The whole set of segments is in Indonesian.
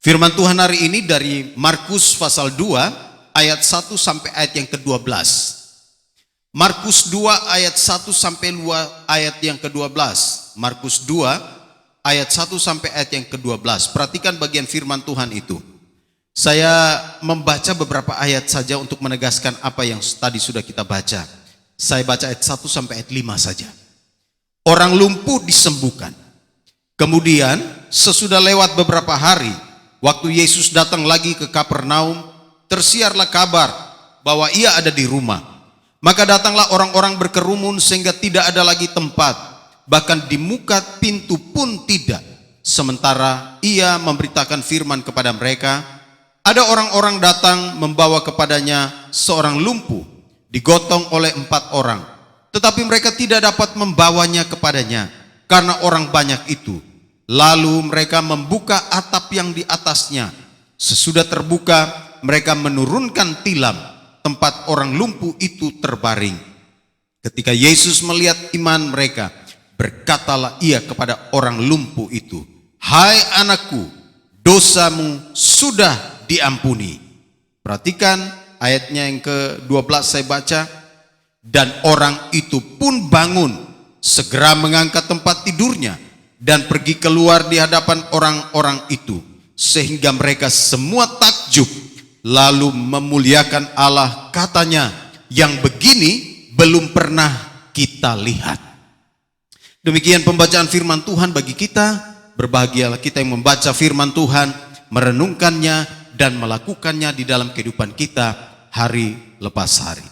Firman Tuhan hari ini dari Markus pasal 2 ayat 1 sampai ayat yang ke-12. Markus 2 ayat 1 sampai ayat yang ke-12. Markus 2 ayat 1 sampai ayat yang ke-12. Perhatikan bagian firman Tuhan itu. Saya membaca beberapa ayat saja untuk menegaskan apa yang tadi sudah kita baca. Saya baca ayat 1 sampai ayat 5 saja. Orang lumpuh disembuhkan. Kemudian sesudah lewat beberapa hari, waktu Yesus datang lagi ke Kapernaum, tersiarlah kabar bahwa ia ada di rumah. Maka datanglah orang-orang berkerumun sehingga tidak ada lagi tempat, bahkan di muka pintu pun tidak. Sementara ia memberitakan firman kepada mereka, ada orang-orang datang membawa kepadanya seorang lumpuh, digotong oleh 4 orang. Tetapi mereka tidak dapat membawanya kepadanya karena orang banyak itu. Lalu mereka membuka atap yang di atasnya. Sesudah terbuka, mereka menurunkan tilam tempat orang lumpuh itu terbaring. Ketika Yesus melihat iman mereka, berkatalah ia kepada orang lumpuh itu, "Hai anakku, dosamu sudah diampuni." Perhatikan ayatnya yang ke-12 saya baca. Dan orang itu pun bangun, segera mengangkat tempat tidurnya dan pergi keluar di hadapan orang-orang itu, sehingga mereka semua takjub, lalu memuliakan Allah, katanya, yang begini belum pernah kita lihat. Demikian pembacaan firman Tuhan bagi kita. Berbahagialah kita yang membaca firman Tuhan, merenungkannya dan melakukannya di dalam kehidupan kita hari lepas hari.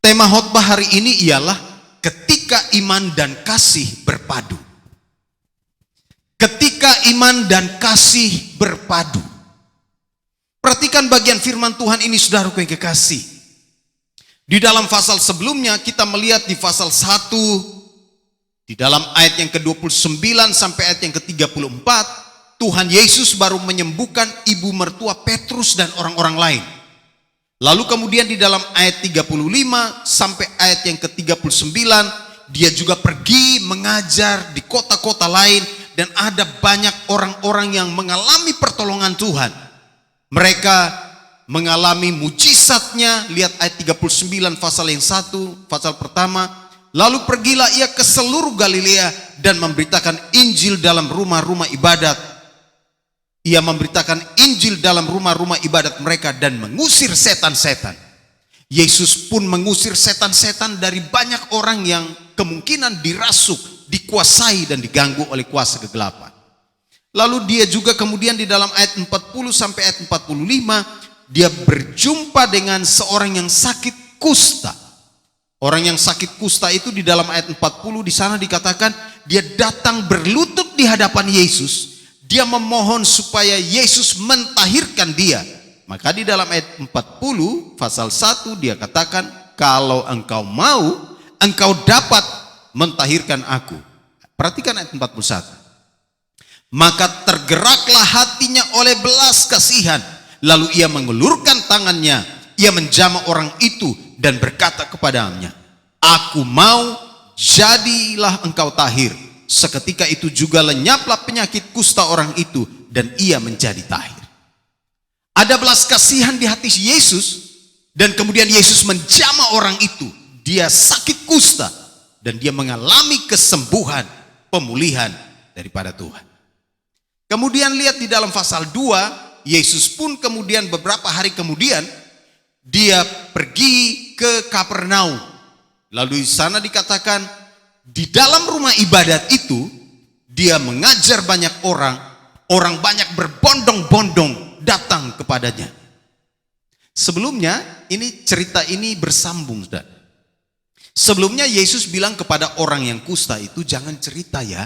Tema khotbah hari ini ialah ketika iman dan kasih berpadu. Ketika iman dan kasih berpadu. Perhatikan bagian firman Tuhan ini, saudaraku yang kekasih. Di dalam pasal sebelumnya kita melihat di pasal 1, di dalam ayat yang ke-29 sampai ayat yang ke-34, Tuhan Yesus baru menyembuhkan ibu mertua Petrus dan orang-orang lain. Lalu kemudian di dalam ayat 35 sampai ayat yang ke-39, dia juga pergi mengajar di kota-kota lain dan ada banyak orang-orang yang mengalami pertolongan Tuhan. Mereka mengalami mujizatnya. Lihat ayat 39 pasal yang 1, pasal pertama. Lalu pergilah ia ke seluruh Galilea dan memberitakan Injil dalam rumah-rumah ibadat. Ia memberitakan Injil dalam rumah-rumah ibadat mereka dan mengusir setan-setan. Yesus pun mengusir setan-setan dari banyak orang yang kemungkinan dirasuk, dikuasai dan diganggu oleh kuasa kegelapan. Lalu dia juga kemudian di dalam ayat 40 sampai ayat 45, dia berjumpa dengan seorang yang sakit kusta. Orang yang sakit kusta itu di dalam ayat 40 di sana dikatakan dia datang berlutut di hadapan Yesus. Dia memohon supaya Yesus mentahirkan dia. Maka di dalam ayat 40 pasal 1 dia katakan, kalau engkau mau, engkau dapat mentahirkan aku. Perhatikan ayat 41. Maka tergeraklah hatinya oleh belas kasihan. Lalu ia mengulurkan tangannya. Ia menjamah orang itu dan berkata kepadanya, "Aku mau, jadilah engkau tahir." Seketika itu juga lenyaplah penyakit kusta orang itu dan ia menjadi tahir. Ada belas kasihan di hati Yesus dan kemudian Yesus menjamah orang itu. Dia sakit kusta dan dia mengalami kesembuhan, pemulihan daripada Tuhan. Kemudian lihat di dalam pasal 2, Yesus pun kemudian beberapa hari kemudian dia pergi ke Kapernaum. Lalu di sana dikatakan di dalam rumah ibadat itu dia mengajar banyak orang, orang banyak berbondong-bondong datang kepadanya. Sebelumnya cerita ini bersambung, saudara. Sebelumnya Yesus bilang kepada orang yang kusta itu, jangan cerita ya,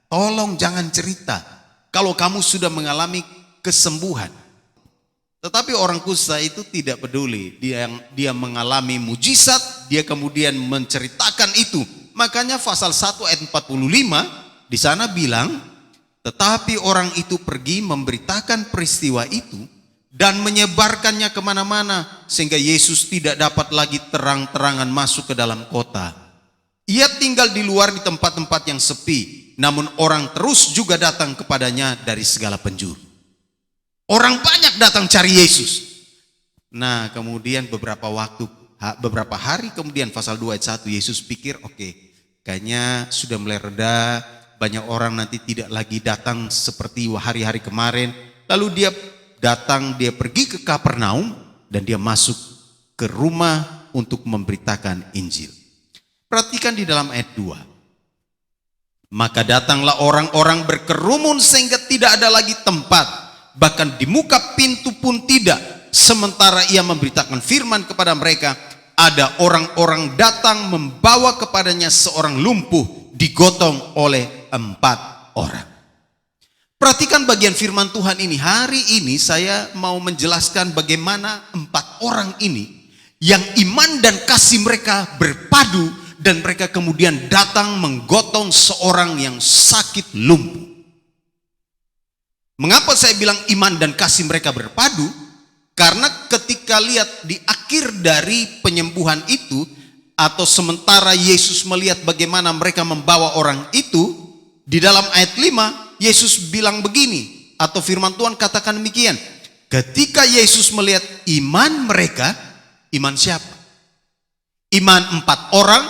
tolong jangan cerita kalau kamu sudah mengalami kesembuhan. Tetapi orang kusta itu tidak peduli, dia mengalami mujizat, dia kemudian menceritakan itu. Makanya pasal 1 ayat 45 di sana bilang, tetapi orang itu pergi memberitakan peristiwa itu dan menyebarkannya kemana-mana sehingga Yesus tidak dapat lagi terang-terangan masuk ke dalam kota. Ia tinggal di luar di tempat-tempat yang sepi, namun orang terus juga datang kepadanya dari segala penjuru. Orang banyak datang cari Yesus. Nah, kemudian beberapa hari kemudian pasal 2 ayat 1 Yesus pikir, oke, kayaknya sudah mulai reda, banyak orang nanti tidak lagi datang seperti hari-hari kemarin. Lalu dia datang, dia pergi ke Kapernaum dan dia masuk ke rumah untuk memberitakan Injil. Perhatikan di dalam ayat 2. Maka datanglah orang-orang berkerumun sehingga tidak ada lagi tempat, bahkan di muka pintu pun tidak. Sementara ia memberitakan firman kepada mereka, ada orang-orang datang membawa kepadanya seorang lumpuh digotong oleh 4 orang. Perhatikan bagian firman Tuhan ini. Hari ini saya mau menjelaskan bagaimana 4 orang ini yang iman dan kasih mereka berpadu dan mereka kemudian datang menggotong seorang yang sakit lumpuh. Mengapa saya bilang iman dan kasih mereka berpadu? Karena ketika lihat di akhir dari penyembuhan itu, atau sementara Yesus melihat bagaimana mereka membawa orang itu, di dalam ayat 5 Yesus bilang begini, atau firman Tuhan katakan demikian. Ketika Yesus melihat iman mereka, iman siapa? Iman 4 orang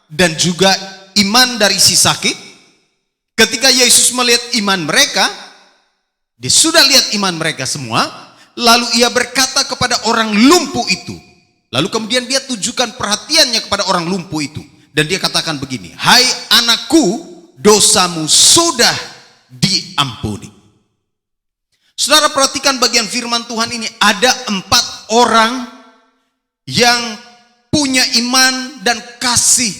dan juga iman dari si sakit. Ketika Yesus melihat iman mereka, dia sudah lihat iman mereka semua, lalu ia berkata kepada orang lumpuh itu. Lalu kemudian dia tujukan perhatiannya kepada orang lumpuh itu. Dan dia katakan begini, hai anakku, dosamu sudah diampuni. Saudara perhatikan bagian firman Tuhan ini. Ada 4 orang yang punya iman dan kasih.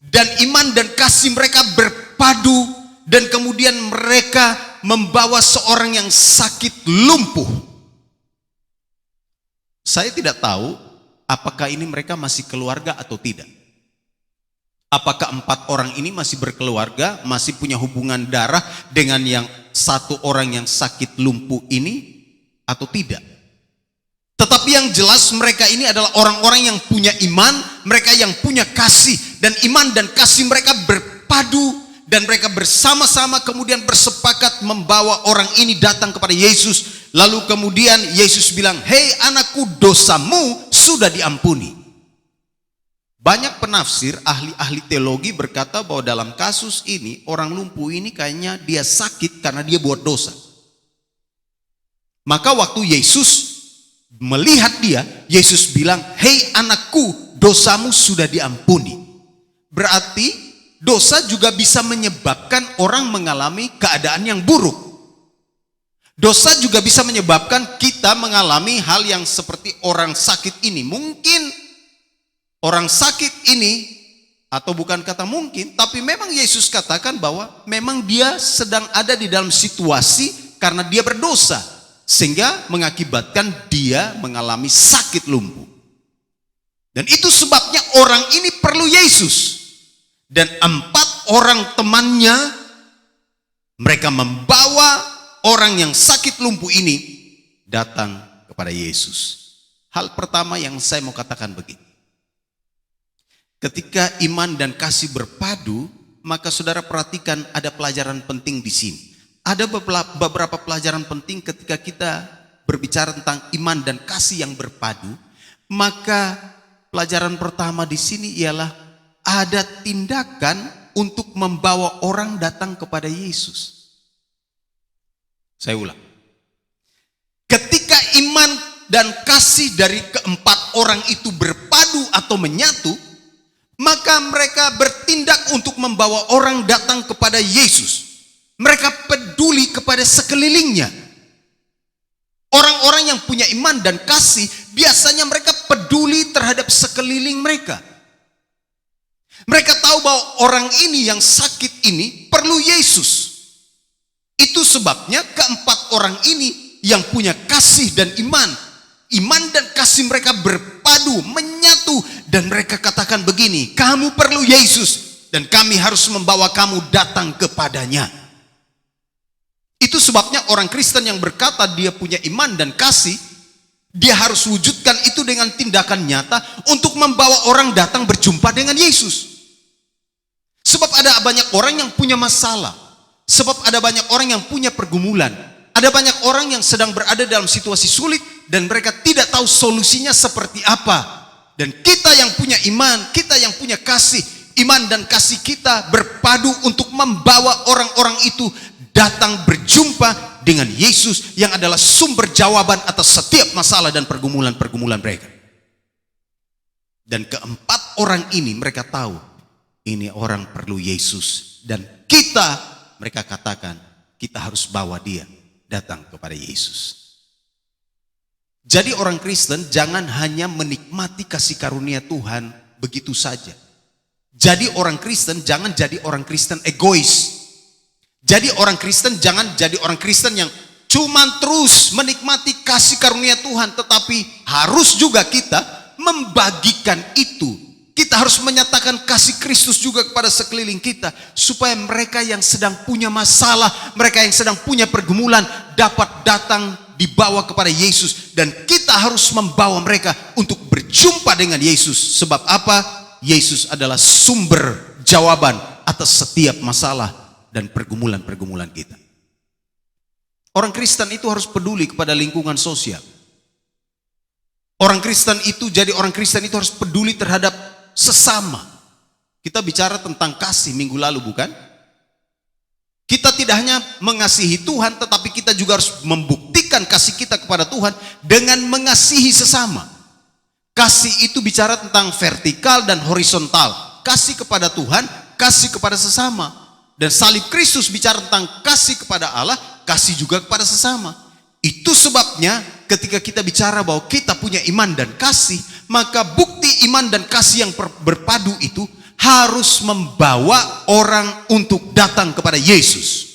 Dan iman dan kasih mereka berpadu. Dan kemudian mereka membawa seorang yang sakit lumpuh. Saya tidak tahu apakah ini mereka masih keluarga atau tidak. Apakah 4 orang ini masih berkeluarga, masih punya hubungan darah dengan yang 1 orang yang sakit lumpuh ini atau tidak. Tetapi yang jelas mereka ini adalah orang-orang yang punya iman, mereka yang punya kasih. Dan iman dan kasih mereka berpadu dan mereka bersama-sama kemudian bersepakat membawa orang ini datang kepada Yesus. Lalu kemudian Yesus bilang, hei anakku, dosamu sudah diampuni. Banyak penafsir, ahli-ahli teologi berkata bahwa dalam kasus ini, orang lumpuh ini kayaknya dia sakit karena dia buat dosa. Maka waktu Yesus melihat dia, Yesus bilang, hei anakku, dosamu sudah diampuni. Berarti dosa juga bisa menyebabkan orang mengalami keadaan yang buruk. Dosa juga bisa menyebabkan kita mengalami hal yang seperti orang sakit ini. Mungkin orang sakit ini, atau bukan kata mungkin, tapi memang Yesus katakan bahwa memang dia sedang ada di dalam situasi karena dia berdosa, sehingga mengakibatkan dia mengalami sakit lumpuh. Dan itu sebabnya orang ini perlu Yesus. Dan 4 orang temannya, mereka membawa orang yang sakit lumpuh ini datang kepada Yesus. Hal pertama yang saya mau katakan begini. Ketika iman dan kasih berpadu, maka saudara perhatikan ada pelajaran penting di sini. Ada beberapa pelajaran penting ketika kita berbicara tentang iman dan kasih yang berpadu. Maka pelajaran pertama di sini ialah ada tindakan untuk membawa orang datang kepada Yesus. Saya ulang. Ketika iman dan kasih dari ke-4 orang itu berpadu atau menyatu, maka mereka bertindak untuk membawa orang datang kepada Yesus. Mereka peduli kepada sekelilingnya. Orang-orang yang punya iman dan kasih, biasanya mereka peduli terhadap sekeliling mereka. Mereka tahu bahwa orang ini yang sakit ini perlu Yesus. Itu sebabnya ke-4 orang ini yang punya kasih dan iman. Iman dan kasih mereka berpadu, menyatu. Dan mereka katakan begini, kamu perlu Yesus dan kami harus membawa kamu datang kepadanya. Itu sebabnya orang Kristen yang berkata dia punya iman dan kasih, dia harus wujudkan itu dengan tindakan nyata untuk membawa orang datang berjumpa dengan Yesus. Sebab ada banyak orang yang punya masalah. Sebab ada banyak orang yang punya pergumulan. Ada banyak orang yang sedang berada dalam situasi sulit dan mereka tidak tahu solusinya seperti apa. Dan kita yang punya iman, kita yang punya kasih, iman dan kasih kita berpadu untuk membawa orang-orang itu datang berjumpa dengan Yesus yang adalah sumber jawaban atas setiap masalah dan pergumulan-pergumulan mereka. Dan keempat orang ini mereka tahu ini orang perlu Yesus, dan kita, mereka katakan, kita harus bawa dia datang kepada Yesus. Jadi orang Kristen jangan hanya menikmati kasih karunia Tuhan begitu saja. Jadi orang Kristen jangan jadi orang Kristen egois. Jadi orang Kristen jangan jadi orang Kristen yang cuman terus menikmati kasih karunia Tuhan, tetapi harus juga kita membagikan itu. Kita harus menyatakan kasih Kristus juga kepada sekeliling kita, supaya mereka yang sedang punya masalah, mereka yang sedang punya pergumulan dapat datang dibawa kepada Yesus, dan kita harus membawa mereka untuk berjumpa dengan Yesus. Sebab apa? Yesus adalah sumber jawaban atas setiap masalah dan pergumulan-pergumulan kita. Orang Kristen itu harus peduli kepada lingkungan sosial. Orang Kristen itu harus peduli terhadap sesama. Kita bicara tentang kasih minggu lalu, bukan? Kita tidak hanya mengasihi Tuhan, tetapi kita juga harus membuktikan kasih kita kepada Tuhan dengan mengasihi sesama. Kasih itu bicara tentang vertikal dan horizontal. Kasih kepada Tuhan, kasih kepada sesama. Dan salib Kristus bicara tentang kasih kepada Allah, kasih juga kepada sesama. Itu sebabnya ketika kita bicara bahwa kita punya iman dan kasih, maka bukti iman dan kasih yang berpadu itu harus membawa orang untuk datang kepada Yesus.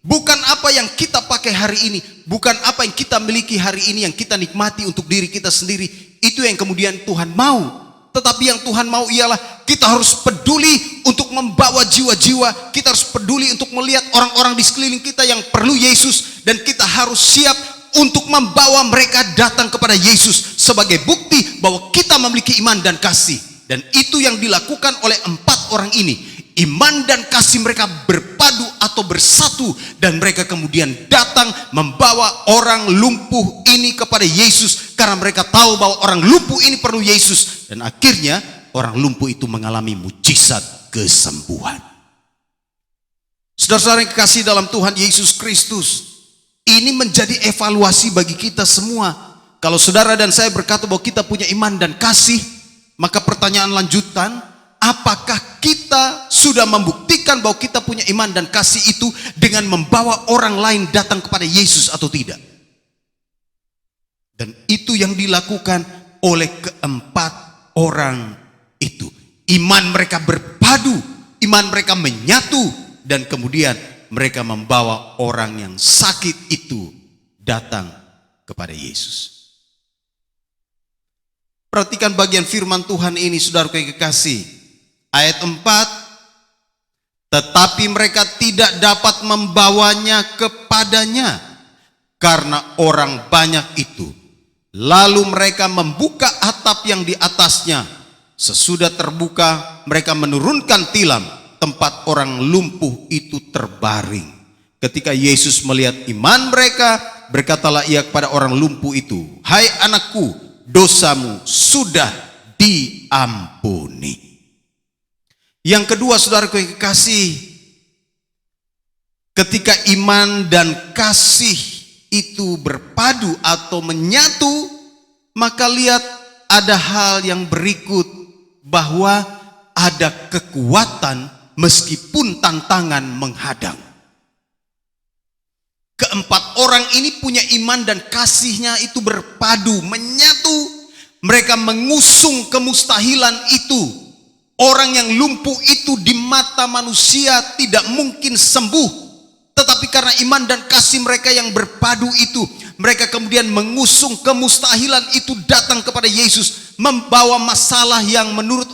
Bukan apa yang kita pakai hari ini, bukan apa yang kita miliki hari ini yang kita nikmati untuk diri kita sendiri, itu yang kemudian Tuhan mau. Tetapi yang Tuhan mau ialah kita harus peduli untuk membawa jiwa-jiwa, kita harus peduli untuk melihat orang-orang di sekeliling kita yang perlu Yesus, dan kita harus siap untuk membawa mereka datang kepada Yesus sebagai bukti bahwa kita memiliki iman dan kasih. Dan itu yang dilakukan oleh empat orang ini. Iman dan kasih mereka berpadu atau bersatu, dan mereka kemudian datang membawa orang lumpuh ini kepada Yesus karena mereka tahu bahwa orang lumpuh ini perlu Yesus, dan akhirnya orang lumpuh itu mengalami mujizat kesembuhan. Saudara-saudara yang kekasih dalam Tuhan Yesus Kristus, ini menjadi evaluasi bagi kita semua. Kalau saudara dan saya berkata bahwa kita punya iman dan kasih, maka pertanyaan lanjutan, apakah kita sudah membuktikan bahwa kita punya iman dan kasih itu dengan membawa orang lain datang kepada Yesus atau tidak? Dan itu yang dilakukan oleh keempat orang itu. Iman mereka berpadu, iman mereka menyatu, dan kemudian mereka membawa orang yang sakit itu datang kepada Yesus. Perhatikan bagian firman Tuhan ini, saudaraku yang kekasih. Ayat 4, tetapi mereka tidak dapat membawanya kepadanya karena orang banyak itu. Lalu mereka membuka atap yang di atasnya. Sesudah terbuka, mereka menurunkan tilam. Tempat orang lumpuh itu terbaring. Ketika Yesus melihat iman mereka, berkatalah ia kepada orang lumpuh itu, "Hai anakku, dosamu sudah diampuni." Yang kedua, saudaraku yang kekasih, ketika iman dan kasih itu berpadu atau menyatu, maka lihat ada hal yang berikut, bahwa ada kekuatan meskipun tantangan menghadang. Keempat orang ini punya iman dan kasihnya itu berpadu, menyatu. Mereka mengusung kemustahilan itu. Orang yang lumpuh itu di mata manusia tidak mungkin sembuh. Tetapi karena iman dan kasih mereka yang berpadu itu, mereka kemudian mengusung kemustahilan itu datang kepada Yesus. Membawa masalah yang menurut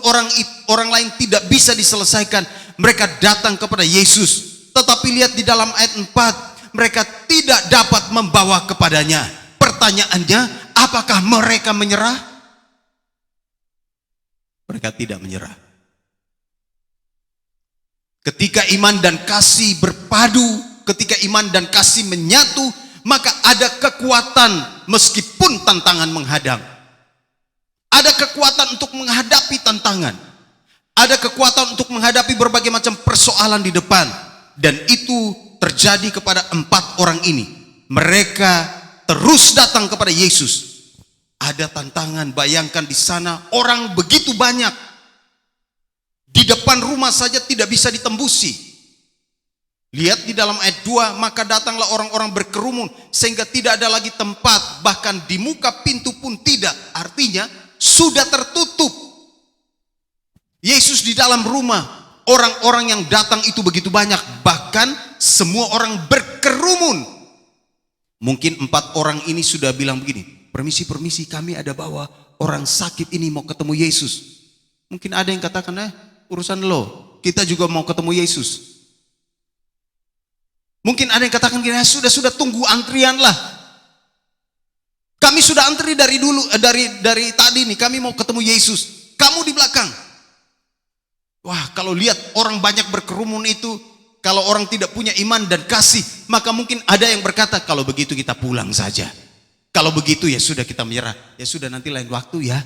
orang lain tidak bisa diselesaikan, mereka datang kepada Yesus. Tetapi lihat di dalam ayat 4, mereka tidak dapat membawa kepadanya. Pertanyaannya, apakah mereka menyerah? Mereka tidak menyerah. Ketika iman dan kasih berpadu, ketika iman dan kasih menyatu, maka ada kekuatan meskipun tantangan menghadang. Ada kekuatan untuk menghadapi tantangan. Ada kekuatan untuk menghadapi berbagai macam persoalan di depan. Dan itu terjadi kepada 4 orang ini. Mereka terus datang kepada Yesus. Ada tantangan, bayangkan di sana orang begitu banyak. Di depan rumah saja tidak bisa ditembusi. Lihat di dalam ayat 2, maka datanglah orang-orang berkerumun sehingga tidak ada lagi tempat, bahkan di muka pintu pun tidak. Artinya sudah tertutup. Yesus di dalam rumah, orang-orang yang datang itu begitu banyak, bahkan semua orang berkerumun. Mungkin 4 orang ini sudah bilang begini, permisi kami ada bawa orang sakit ini mau ketemu Yesus. Mungkin ada yang katakan, urusan lo, kita juga mau ketemu Yesus. Mungkin ada yang katakan gini, sudah tunggu antrian lah. Kami sudah antri dari dulu, dari tadi nih, kami mau ketemu Yesus. Kamu di belakang. Wah, kalau lihat orang banyak berkerumun itu, kalau orang tidak punya iman dan kasih, maka mungkin ada yang berkata, kalau begitu kita pulang saja. Kalau begitu ya sudah kita menyerah. Ya sudah nanti lain waktu ya.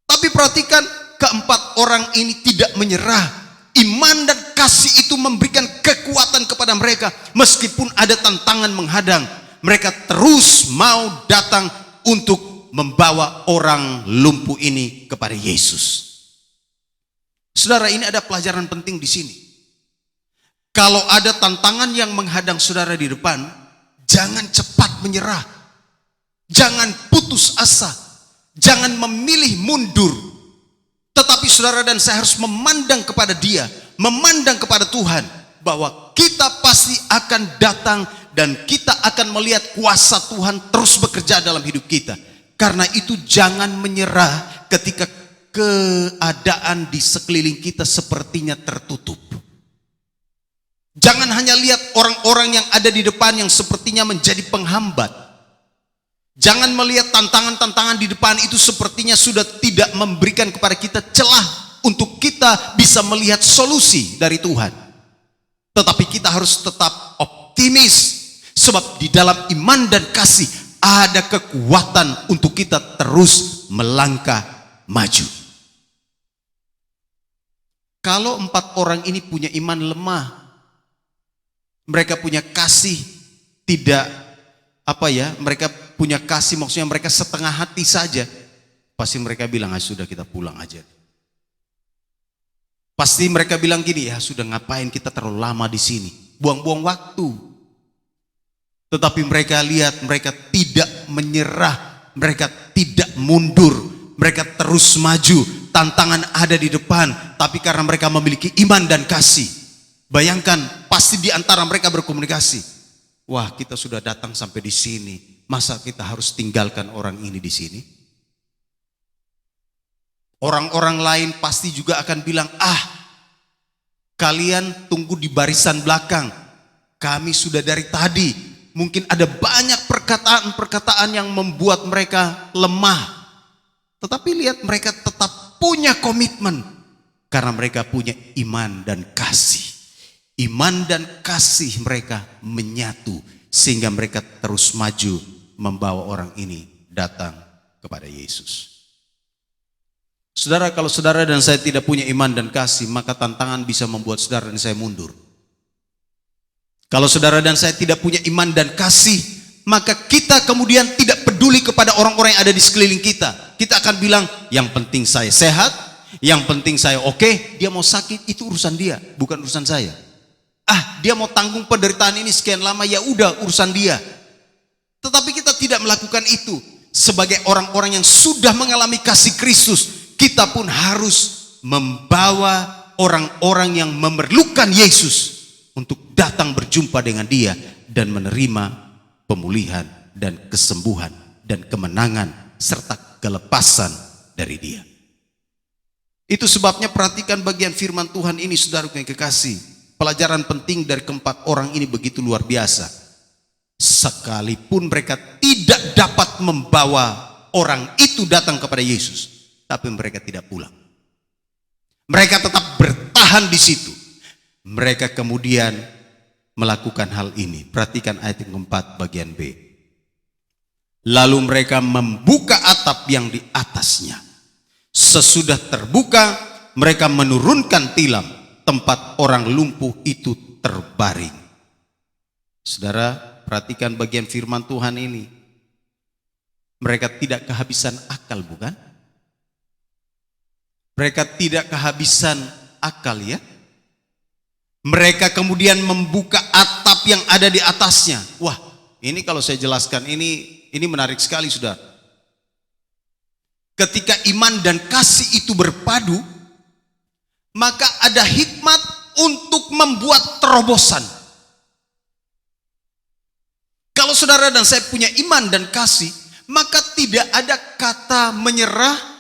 Tapi perhatikan, ke-4 orang ini tidak menyerah. Iman dan kasih itu memberikan kekuatan kepada mereka. Meskipun ada tantangan menghadang, mereka terus mau datang untuk membawa orang lumpuh ini kepada Yesus. Saudara, ini ada pelajaran penting di sini. Kalau ada tantangan yang menghadang saudara di depan, jangan cepat menyerah. Jangan putus asa. Jangan memilih mundur. Tetapi saudara dan saya harus memandang kepada Dia, memandang kepada Tuhan, bahwa kita pasti akan datang dan kita akan melihat kuasa Tuhan terus bekerja dalam hidup kita. Karena itu jangan menyerah ketika keadaan di sekeliling kita sepertinya tertutup. Jangan hanya lihat orang-orang yang ada di depan yang sepertinya menjadi penghambat. Jangan melihat tantangan-tantangan di depan itu sepertinya sudah tidak memberikan kepada kita celah untuk kita bisa melihat solusi dari Tuhan. Tetapi kita harus tetap optimis, sebab di dalam iman dan kasih ada kekuatan untuk kita terus melangkah maju. Kalau 4 orang ini punya iman lemah, mereka punya kasih tidak mereka punya kasih, maksudnya mereka setengah hati saja, pasti mereka bilang, sudah kita pulang aja. Pasti mereka bilang gini, ya sudah ngapain kita terlalu lama di sini, buang-buang waktu. Tetapi mereka lihat, mereka tidak menyerah, mereka tidak mundur, mereka terus maju. Tantangan ada di depan, tapi karena mereka memiliki iman dan kasih, bayangkan pasti di antara mereka berkomunikasi. Wah, kita sudah datang sampai di sini. Masa kita harus tinggalkan orang ini di sini? Orang-orang lain pasti juga akan bilang, kalian tunggu di barisan belakang. Kami sudah dari tadi. Mungkin ada banyak perkataan-perkataan yang membuat mereka lemah. Tetapi lihat, mereka tetap punya komitmen. Karena mereka punya iman dan kasih. Iman dan kasih mereka menyatu sehingga mereka terus maju membawa orang ini datang kepada Yesus. Saudara, kalau saudara dan saya tidak punya iman dan kasih, maka tantangan bisa membuat saudara dan saya mundur. Kalau saudara dan saya tidak punya iman dan kasih, maka kita kemudian tidak peduli kepada orang-orang yang ada di sekeliling kita. Kita akan bilang, yang penting saya sehat, yang penting saya oke, dia mau sakit itu urusan dia, bukan urusan saya. Dia mau tanggung penderitaan ini sekian lama, ya udah urusan dia. Tetapi kita tidak melakukan itu. Sebagai orang-orang yang sudah mengalami kasih Kristus, kita pun harus membawa orang-orang yang memerlukan Yesus untuk datang berjumpa dengan Dia dan menerima pemulihan dan kesembuhan dan kemenangan serta kelepasan dari Dia. Itu sebabnya perhatikan bagian firman Tuhan ini, saudaraku yang kekasih. Pelajaran penting dari ke-4 orang ini begitu luar biasa. Sekalipun mereka tidak dapat membawa orang itu datang kepada Yesus, tapi mereka tidak pulang. Mereka tetap bertahan di situ. Mereka kemudian melakukan hal ini. Perhatikan ayat yang keempat bagian B. Lalu mereka membuka atap yang di atasnya. Sesudah terbuka, mereka menurunkan tilam, tempat orang lumpuh itu terbaring. Saudara, perhatikan bagian firman Tuhan ini. Mereka tidak kehabisan akal, bukan? Mereka tidak kehabisan akal, ya. Mereka kemudian membuka atap yang ada di atasnya. Wah, ini kalau saya jelaskan ini menarik sekali, saudara. Ketika iman dan kasih itu berpadu, maka ada hikmat untuk membuat terobosan. Kalau saudara dan saya punya iman dan kasih, maka tidak ada kata menyerah.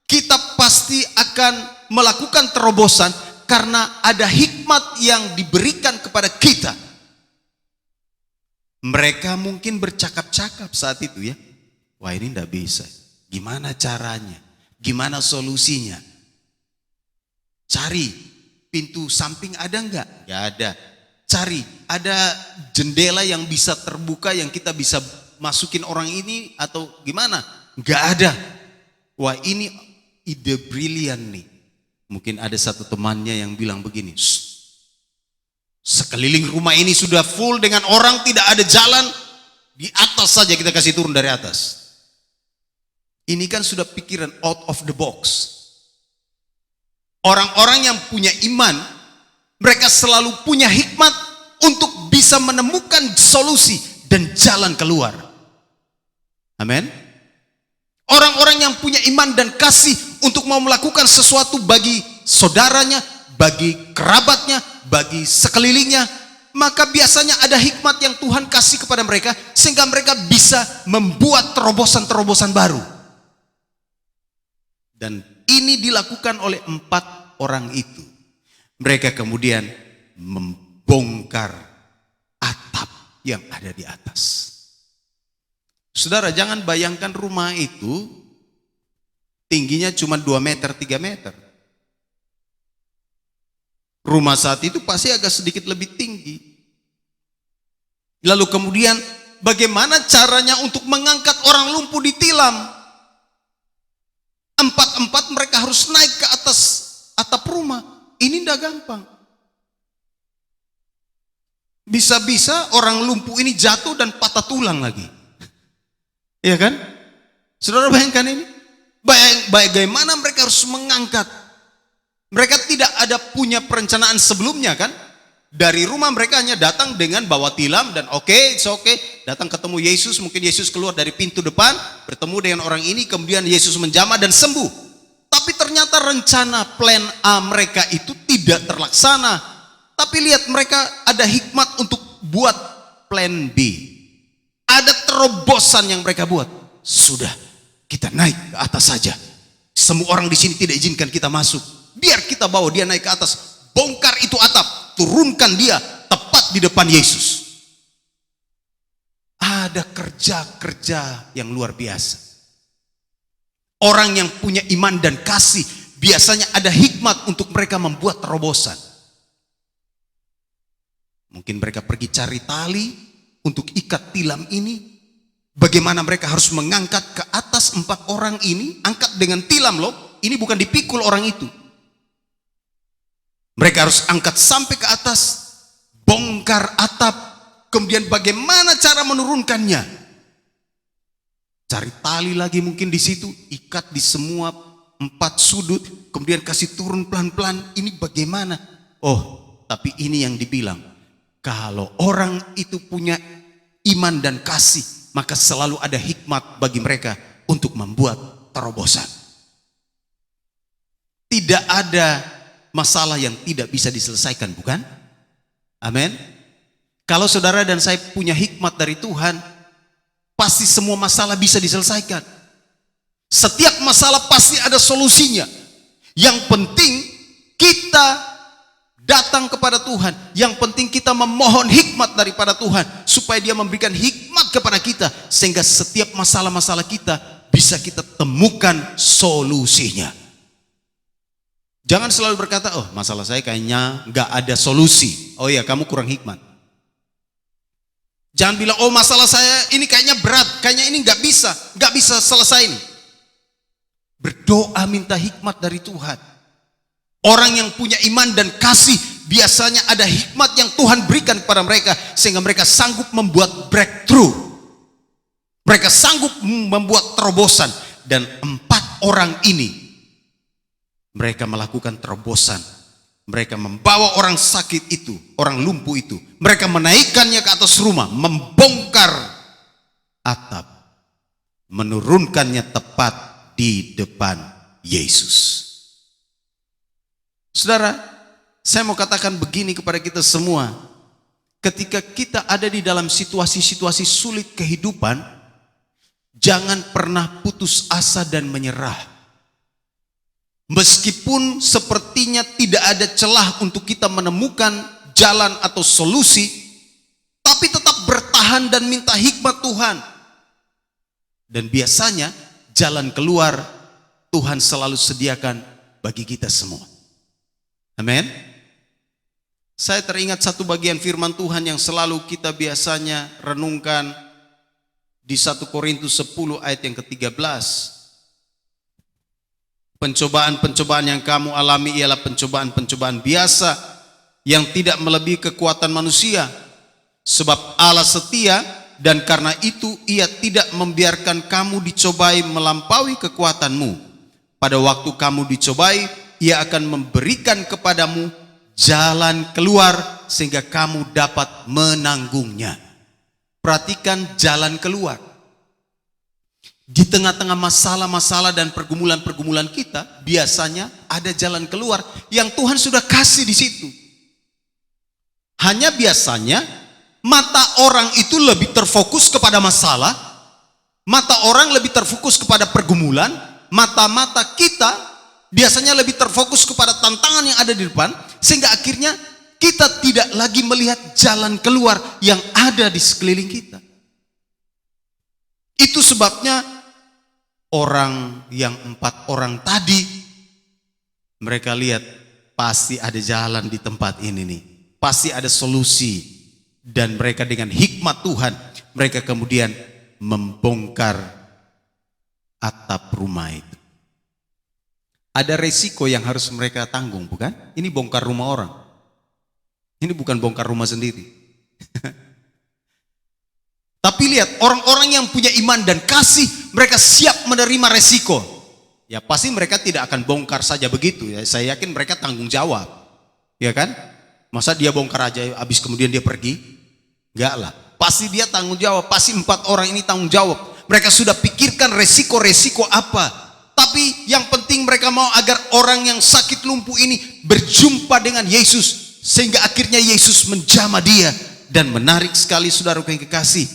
Kita pasti akan melakukan terobosan karena ada hikmat yang diberikan kepada kita. Mereka mungkin bercakap-cakap saat itu, ya. Wah, ini tidak bisa. Gimana caranya? Gimana solusinya? Cari pintu samping ada enggak? Enggak ada. Cari ada jendela yang bisa terbuka yang kita bisa masukin orang ini atau gimana? Enggak ada. Wah, ini ide brilian nih. Mungkin ada satu temannya yang bilang begini, sekeliling rumah ini sudah full dengan orang, tidak ada jalan, di atas saja kita kasih turun dari atas. Ini kan sudah pikiran out of the box. Orang-orang yang punya iman, mereka selalu punya hikmat untuk bisa menemukan solusi dan jalan keluar. Amin. Orang-orang yang punya iman dan kasih untuk mau melakukan sesuatu bagi saudaranya, bagi kerabatnya, bagi sekelilingnya, maka biasanya ada hikmat yang Tuhan kasih kepada mereka sehingga mereka bisa membuat terobosan-terobosan baru. Dan ini dilakukan oleh 4 orang itu. Mereka kemudian membongkar atap yang ada di atas. Saudara, jangan bayangkan rumah itu tingginya cuma 2 meter, 3 meter. Rumah saat itu pasti agak sedikit lebih tinggi. Lalu kemudian bagaimana caranya untuk mengangkat orang lumpuh di tilam? 4 mereka harus naik ke atas atap rumah. Ini tidak gampang. Bisa-bisa orang lumpuh ini jatuh dan patah tulang lagi. Iya kan? Saudara bayangkan ini. Bagaimana mereka harus mengangkat. Mereka tidak ada punya perencanaan sebelumnya kan. Dari rumah mereka hanya datang dengan bawa tilam dan oke, datang ketemu Yesus. Mungkin Yesus keluar dari pintu depan, bertemu dengan orang ini, kemudian Yesus menjamah dan sembuh. Tapi ternyata rencana plan A mereka itu tidak terlaksana. Tapi lihat, mereka ada hikmat untuk buat plan B. Ada terobosan yang mereka buat. Sudah, kita naik ke atas saja. Semua orang di sini tidak izinkan kita masuk. Biar kita bawa dia naik ke atas. Bongkar itu atap, turunkan dia tepat di depan Yesus. Ada kerja-kerja yang luar biasa. Orang yang punya iman dan kasih biasanya ada hikmat untuk mereka membuat terobosan. Mungkin mereka pergi cari tali untuk ikat tilam ini. Bagaimana mereka harus mengangkat ke atas 4 orang ini, angkat dengan tilam loh. Ini bukan dipikul orang itu. Mereka harus angkat sampai ke atas, bongkar atap, kemudian bagaimana cara menurunkannya? Cari tali lagi mungkin di situ, ikat di semua 4 sudut, kemudian kasih turun pelan-pelan. Ini bagaimana? Oh, tapi ini yang dibilang, kalau orang itu punya iman dan kasih, maka selalu ada hikmat bagi mereka untuk membuat terobosan. Tidak ada masalah yang tidak bisa diselesaikan, bukan? Amin. Kalau saudara dan saya punya hikmat dari Tuhan, pasti semua masalah bisa diselesaikan. Setiap masalah pasti ada solusinya. Yang penting kita datang kepada Tuhan. Yang penting kita memohon hikmat daripada Tuhan, supaya Dia memberikan hikmat kepada kita, sehingga setiap masalah-masalah kita bisa kita temukan solusinya. Jangan selalu berkata, oh masalah saya kayaknya gak ada solusi. Oh iya, kamu kurang hikmat. Jangan bilang, oh masalah saya ini kayaknya berat, kayaknya ini nggak bisa selesai ini. Berdoa minta hikmat dari Tuhan. Orang yang punya iman dan kasih, biasanya ada hikmat yang Tuhan berikan kepada mereka, sehingga mereka sanggup membuat breakthrough. Mereka sanggup membuat terobosan. Dan 4 orang ini, mereka melakukan terobosan. Mereka membawa orang sakit itu, orang lumpuh itu. Mereka menaikkannya ke atas rumah, membongkar atap, menurunkannya tepat di depan Yesus. Saudara, saya mau katakan begini kepada kita semua. Ketika kita ada di dalam situasi-situasi sulit kehidupan, jangan pernah putus asa dan menyerah. Meskipun sepertinya tidak ada celah untuk kita menemukan jalan atau solusi, tapi tetap bertahan dan minta hikmat Tuhan. Dan biasanya jalan keluar Tuhan selalu sediakan bagi kita semua. Amin. Saya teringat satu bagian firman Tuhan yang selalu kita biasanya renungkan di 1 Korintus 10 ayat yang ke-13. Pencobaan-pencobaan yang kamu alami ialah pencobaan-pencobaan biasa yang tidak melebihi kekuatan manusia. Sebab Allah setia dan karena itu Ia tidak membiarkan kamu dicobai melampaui kekuatanmu. Pada waktu kamu dicobai, Ia akan memberikan kepadamu jalan keluar sehingga kamu dapat menanggungnya. Perhatikan jalan keluar. Di tengah-tengah masalah-masalah dan pergumulan-pergumulan kita, biasanya ada jalan keluar yang Tuhan sudah kasih di situ. Hanya biasanya mata orang itu lebih terfokus kepada masalah, mata orang lebih terfokus kepada pergumulan, mata-mata kita biasanya lebih terfokus kepada tantangan yang ada di depan, sehingga akhirnya kita tidak lagi melihat jalan keluar yang ada di sekeliling kita. Itu sebabnya orang yang 4 orang tadi, mereka lihat pasti ada jalan di tempat ini nih, pasti ada solusi, dan mereka dengan hikmat Tuhan, mereka kemudian membongkar atap rumah itu. Ada resiko yang harus mereka tanggung, bukan? Ini bongkar rumah orang, ini bukan bongkar rumah sendiri. Tapi lihat, orang-orang yang punya iman dan kasih, mereka siap menerima resiko. Ya pasti mereka tidak akan bongkar saja begitu ya. Saya yakin mereka tanggung jawab. Ya kan? Masa dia bongkar aja habis kemudian dia pergi? Enggak lah. Pasti dia tanggung jawab. Pasti 4 orang ini tanggung jawab. Mereka sudah pikirkan resiko-resiko apa. Tapi yang penting mereka mau agar orang yang sakit lumpuh ini berjumpa dengan Yesus. Sehingga akhirnya Yesus menjamah dia. Dan menarik sekali saudaraku yang kekasih,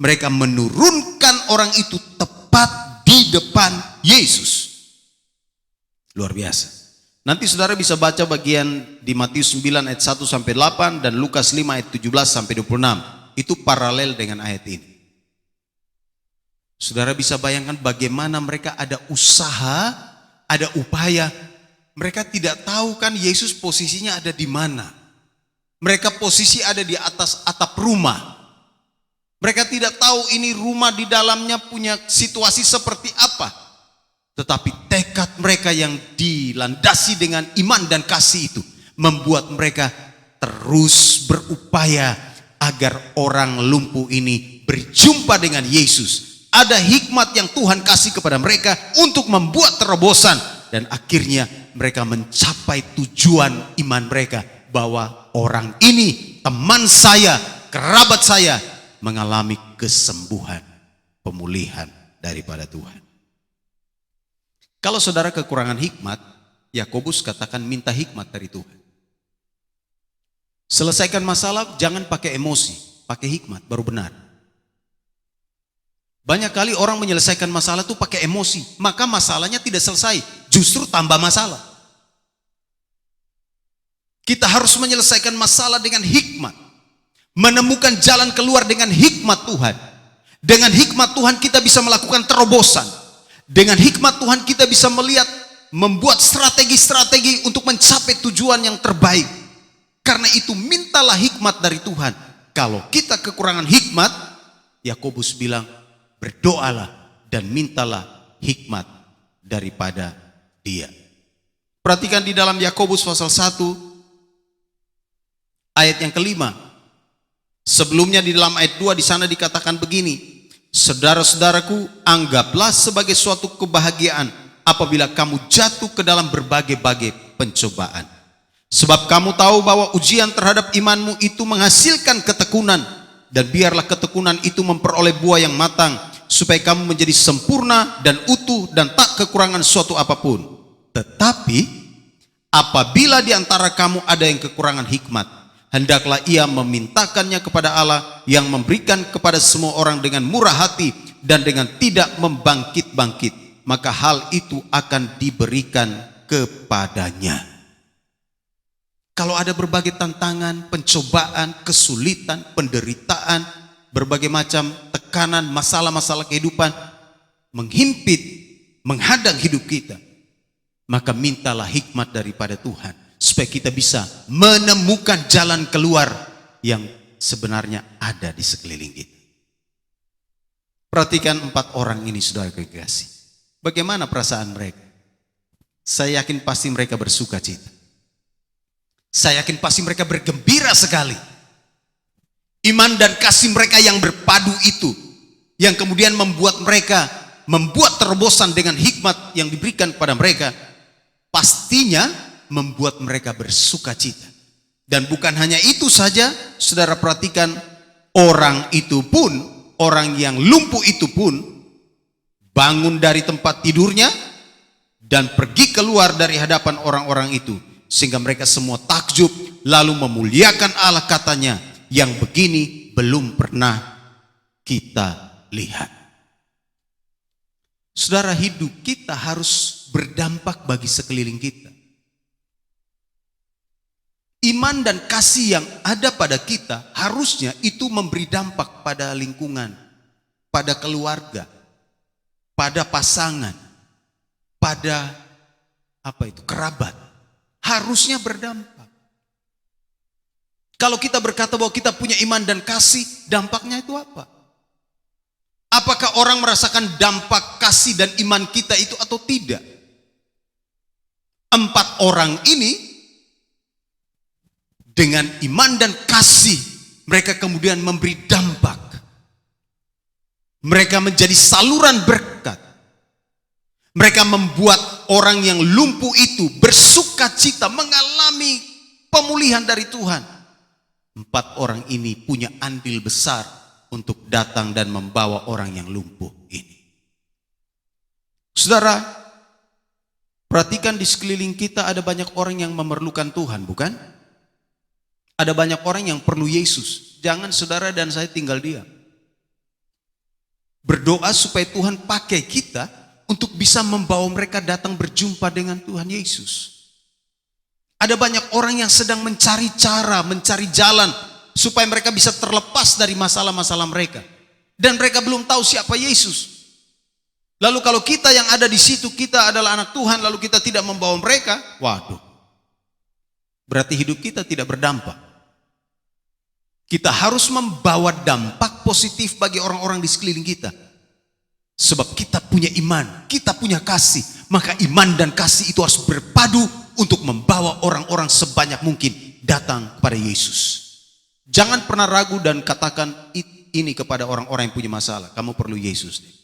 mereka menurunkan orang itu tepat di depan Yesus. Luar biasa. Nanti saudara bisa baca bagian di Matius 9 ayat 1 sampai 8 dan Lukas 5 ayat 17 sampai 26. Itu paralel dengan ayat ini. Saudara bisa bayangkan bagaimana mereka ada usaha, ada upaya. Mereka tidak tahu kan Yesus posisinya ada di mana. Mereka posisi ada di atas atap rumah. Mereka tidak tahu ini rumah di dalamnya punya situasi seperti apa. Tetapi tekad mereka yang dilandasi dengan iman dan kasih itu membuat mereka terus berupaya agar orang lumpuh ini berjumpa dengan Yesus. Ada hikmat yang Tuhan kasih kepada mereka untuk membuat terobosan. Dan akhirnya mereka mencapai tujuan iman mereka. Bahwa orang ini, teman saya, kerabat saya, mengalami kesembuhan, pemulihan daripada Tuhan. Kalau saudara kekurangan hikmat, Yakobus katakan minta hikmat dari Tuhan. Selesaikan masalah jangan pakai emosi, pakai hikmat baru benar. Banyak kali orang menyelesaikan masalah itu pakai emosi, maka masalahnya tidak selesai, justru tambah masalah. Kita harus menyelesaikan masalah dengan hikmat. Menemukan jalan keluar dengan hikmat Tuhan. Dengan hikmat Tuhan kita bisa melakukan terobosan. Dengan hikmat Tuhan kita bisa melihat, membuat strategi-strategi untuk mencapai tujuan yang terbaik. Karena itu mintalah hikmat dari Tuhan. Kalau kita kekurangan hikmat, Yakobus bilang, berdoalah dan mintalah hikmat daripada Dia. Perhatikan di dalam Yakobus pasal 1 ayat yang kelima. Sebelumnya di dalam ayat 2 di sana dikatakan begini, saudara-saudaraku, anggaplah sebagai suatu kebahagiaan apabila kamu jatuh ke dalam berbagai-bagai pencobaan. Sebab kamu tahu bahwa ujian terhadap imanmu itu menghasilkan ketekunan, dan biarlah ketekunan itu memperoleh buah yang matang, supaya kamu menjadi sempurna dan utuh dan tak kekurangan suatu apapun. Tetapi apabila di antara kamu ada yang kekurangan hikmat, hendaklah ia memintakannya kepada Allah yang memberikan kepada semua orang dengan murah hati dan dengan tidak membangkit-bangkit, maka hal itu akan diberikan kepadanya. Kalau ada berbagai tantangan, pencobaan, kesulitan, penderitaan, berbagai macam tekanan, masalah-masalah kehidupan menghimpit, menghadang hidup kita, maka mintalah hikmat daripada Tuhan supaya kita bisa menemukan jalan keluar yang sebenarnya ada di sekeliling kita. Perhatikan 4 orang ini, saudara kekasih. Bagaimana perasaan mereka? Saya yakin pasti mereka bersuka cita. Saya yakin pasti mereka bergembira sekali. Iman dan kasih mereka yang berpadu itu, yang kemudian membuat terobosan dengan hikmat yang diberikan kepada mereka, pastinya membuat mereka bersuka cita. Dan bukan hanya itu saja, saudara perhatikan, orang yang lumpuh itu pun bangun dari tempat tidurnya dan pergi keluar dari hadapan orang-orang itu, sehingga mereka semua takjub lalu memuliakan Allah, katanya, yang begini belum pernah kita lihat. Saudara, hidup kita harus berdampak bagi sekeliling kita. Iman dan kasih yang ada pada kita harusnya itu memberi dampak pada lingkungan, pada keluarga, pada pasangan, pada kerabat. Harusnya berdampak. Kalau kita berkata bahwa kita punya iman dan kasih, dampaknya itu apa? Apakah orang merasakan dampak kasih dan iman kita itu atau tidak? 4 orang ini dengan iman dan kasih, mereka kemudian memberi dampak. Mereka menjadi saluran berkat. Mereka membuat orang yang lumpuh itu bersuka cita, mengalami pemulihan dari Tuhan. 4 orang ini punya andil besar untuk datang dan membawa orang yang lumpuh ini. Saudara, perhatikan di sekeliling kita ada banyak orang yang memerlukan Tuhan, bukan? Ada banyak orang yang perlu Yesus. Jangan saudara dan saya tinggal diam. Berdoa supaya Tuhan pakai kita untuk bisa membawa mereka datang berjumpa dengan Tuhan Yesus. Ada banyak orang yang sedang mencari cara, mencari jalan supaya mereka bisa terlepas dari masalah-masalah mereka. Dan mereka belum tahu siapa Yesus. Lalu kalau kita yang ada di situ, kita adalah anak Tuhan, lalu kita tidak membawa mereka, waduh, berarti hidup kita tidak berdampak. Kita harus membawa dampak positif bagi orang-orang di sekeliling kita. Sebab kita punya iman, kita punya kasih. Maka iman dan kasih itu harus berpadu untuk membawa orang-orang sebanyak mungkin datang kepada Yesus. Jangan pernah ragu dan katakan ini kepada orang-orang yang punya masalah. Kamu perlu Yesus.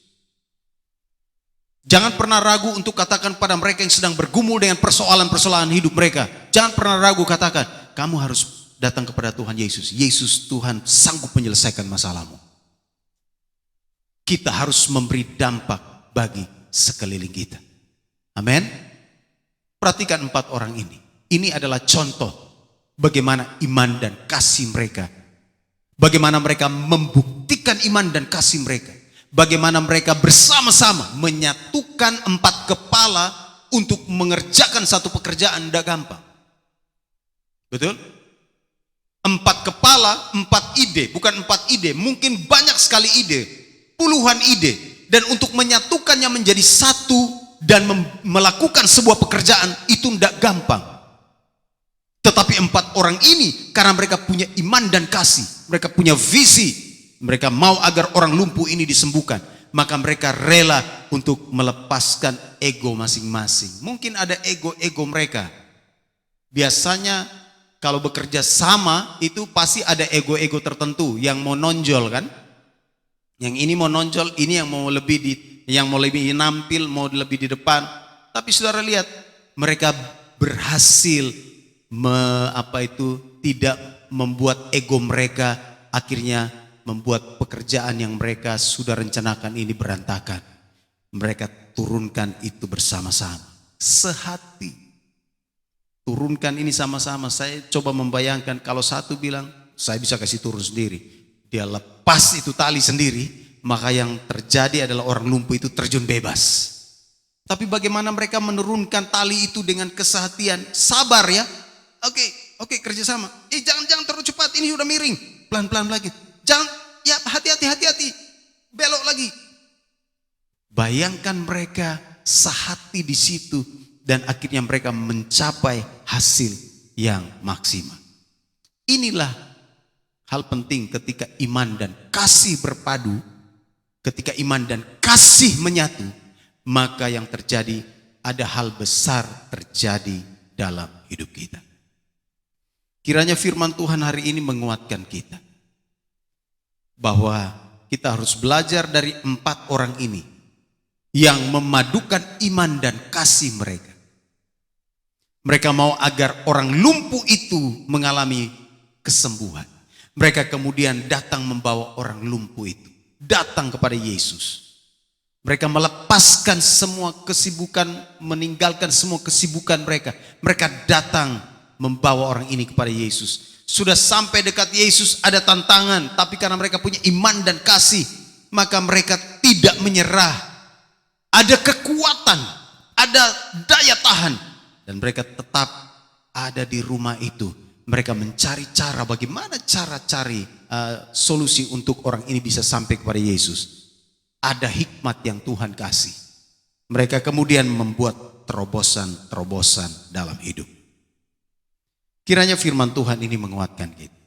Jangan pernah ragu untuk katakan pada mereka yang sedang bergumul dengan persoalan-persoalan hidup mereka. Jangan pernah ragu katakan, kamu harus datang kepada Tuhan Yesus. Yesus Tuhan sanggup menyelesaikan masalahmu. Kita harus memberi dampak bagi sekeliling kita. Amin. Perhatikan 4 orang ini. Ini adalah contoh bagaimana iman dan kasih mereka. Bagaimana mereka membuktikan iman dan kasih mereka. Bagaimana mereka bersama-sama menyatukan 4 kepala untuk mengerjakan satu pekerjaan tidak gampang. Betul? 4 kepala, 4 ide, bukan 4 ide, mungkin banyak sekali ide, puluhan ide, dan untuk menyatukannya menjadi satu dan melakukan sebuah pekerjaan itu tidak gampang. Tetapi 4 orang ini karena mereka punya iman dan kasih, mereka punya visi, mereka mau agar orang lumpuh ini disembuhkan, maka mereka rela untuk melepaskan ego masing-masing. Mungkin ada ego-ego mereka. Biasanya kalau bekerja sama itu pasti ada ego-ego tertentu yang mau nonjol kan? Yang ini mau nonjol, ini yang mau lebih nampil, mau lebih di depan. Tapi saudara lihat, mereka berhasil tidak membuat ego mereka akhirnya membuat pekerjaan yang mereka sudah rencanakan ini berantakan. Mereka turunkan itu bersama-sama, sehati. Turunkan ini sama-sama. Saya coba membayangkan kalau satu bilang, saya bisa kasih turun sendiri. Dia lepas itu tali sendiri, maka yang terjadi adalah orang lumpuh itu terjun bebas. Tapi bagaimana mereka menurunkan tali itu dengan kesehatian, sabar ya. Oke, kerjasama. Jangan terlalu cepat, ini udah miring. Pelan-pelan lagi. Jangan, ya hati-hati. Belok lagi. Bayangkan mereka sehati di situ dan akhirnya mereka mencapai hasil yang maksimal. Inilah hal penting ketika iman dan kasih berpadu, ketika iman dan kasih menyatu, maka yang terjadi ada hal besar terjadi dalam hidup kita. Kiranya firman Tuhan hari ini menguatkan kita bahwa kita harus belajar dari 4 orang ini yang memadukan iman dan kasih mereka. Mereka mau agar orang lumpuh itu mengalami kesembuhan. Mereka kemudian datang membawa orang lumpuh itu datang kepada Yesus. Mereka melepaskan semua kesibukan, meninggalkan semua kesibukan mereka. Mereka datang membawa orang ini kepada Yesus. Sudah sampai dekat Yesus ada tantangan, tapi karena mereka punya iman dan kasih, maka mereka tidak menyerah. Ada kekuatan, ada daya tahan, dan mereka tetap ada di rumah itu. Mereka mencari cara bagaimana cari solusi untuk orang ini bisa sampai kepada Yesus. Ada hikmat yang Tuhan kasih. Mereka kemudian membuat terobosan-terobosan dalam hidup. Kiranya firman Tuhan ini menguatkan kita.